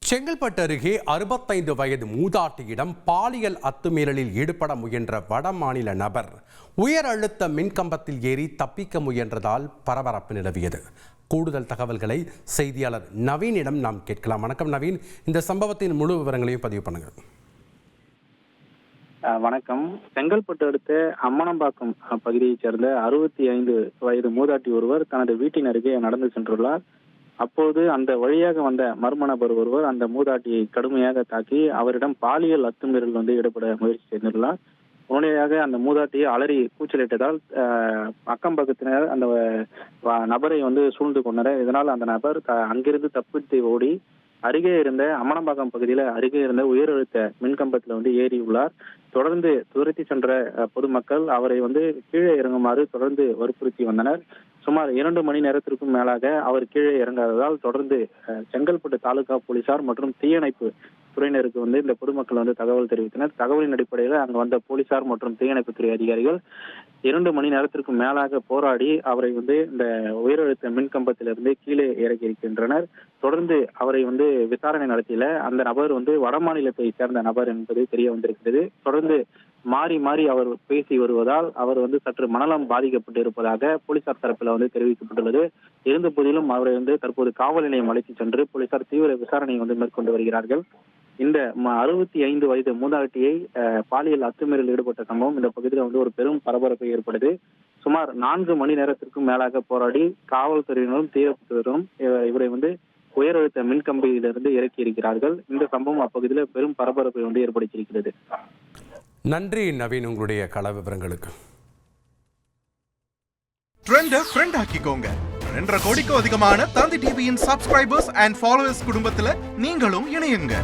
செங்கல்பட்டு அருகே 65 வயது மூதாட்டியிடம் பாலியல் அத்துமீறலில் ஈடுபட முயன்ற வடமாநில நபர் உயர் அழுத்த மின்கம்பத்தில் ஏறி தப்பிக்க முயன்றதால் பரபரப்பு நிலவியது. கூடுதல் தகவல்களை செய்தியாளர் நவீனிடம் நாம் கேட்கலாம். வணக்கம் நவீன், இந்த சம்பவத்தின் முழு விவரங்களையும் பதிவு பண்ணுங்க. வணக்கம். செங்கல்பட்டு அடுத்த அம்மனம்பாக்கம் பகுதியைச் சேர்ந்த 65 வயது மூதாட்டி ஒருவர் தனது வீட்டின் அருகே நடந்து சென்றுள்ளார். அப்போது அந்த வழியாக வந்த மர்ம நபர் ஒருவர் அந்த மூதாட்டியை கடுமையாக தாக்கி அவரிடம் பாலியல் அத்துமீறல் ஈடுபட முயற்சி செய்துள்ளார். உடனடியாக அந்த மூதாட்டியை அலறி கூச்சலிட்டதால் அக்கம் பக்கத்தினர் அந்த நபரை சூழ்ந்து கொண்டனர். இதனால் அந்த நபர் அங்கிருந்து தப்பித்து ஓடி அருகே இருந்த அம்மனம்பாக்கம் பகுதியில் அருகே இருந்த உயர் அழுத்த மின்கம்பத்தில் ஏறியுள்ளார். தொடர்ந்து துரத்தி சென்ற பொதுமக்கள் அவரை கீழே இறங்குமாறு தொடர்ந்து வற்புறுத்தி வந்தனர். சுமார் 2 மணி நேரத்திற்கும் மேலாக அவர் கீழே இறங்காததால் தொடர்ந்து செங்கல்பட்டு தாலுகா போலீசார் மற்றும் தீயணைப்பு துறையினருக்கு இந்த பொதுமக்கள் தகவல் தெரிவித்தனர். தகவலின் அடிப்படையில் அங்கு வந்த போலீசார் மற்றும் தீயணைப்புத்துறை அதிகாரிகள் 2 மணி நேரத்திற்கும் மேலாக போராடி அவரை இந்த உயரழுத்த மின்கம்பத்திலிருந்து கீழே இறக்கி இருக்கின்றனர். தொடர்ந்து அவரை விசாரணை நடத்திய அந்த நபர் வடமாநிலத்தை சேர்ந்த நபர் என்பது தெரிய வந்திருக்கிறது. தொடர்ந்து மாறி மாறி அவர் பேசி வருவதால் அவர் சற்று மனநலம் பாதிக்கப்பட்டு இருப்பதாக போலீசார் தரப்பில் தெரிவிக்கப்பட்டுள்ளது. இருந்த போதிலும் அவரை தற்போது காவல் நிலையம் அழைத்து சென்று போலீசார் தீவிர விசாரணையை மேற்கொண்டு வருகிறார்கள். இந்த 65 வயது மூதாட்டியை பாலியல் அத்துமீறலில் ஈடுபட்ட சம்பவம் இந்த பகுதியில் ஒரு பெரும் பரபரப்பை ஏற்படுது. சுமார் 4 மணி நேரத்திற்கும் மேலாக போராடி காவல்துறையினரும் தீவிரத்துறையினரும் இவரை உயர் அழுத்த மின்கம்பியிலிருந்து இறக்கி இருக்கிறார்கள். இந்த சம்பவம் அப்பகுதியில் பெரும் பரபரப்பை ஏற்படுத்தியிருக்கிறது. நன்றி நவீன், உங்களுடைய கள விவரங்களுக்கு. ட்ரெண்டை ஃப்ரெண்ட் ஆக்கிக்கோங்க. 2.5 கோடிக்கும் அதிகமான தந்தி டிவியின் சப்ஸ்கிரைபர்ஸ் அண்ட் ஃபாலோவர்ஸ் குடும்பத்தில் நீங்களும் இணையுங்க.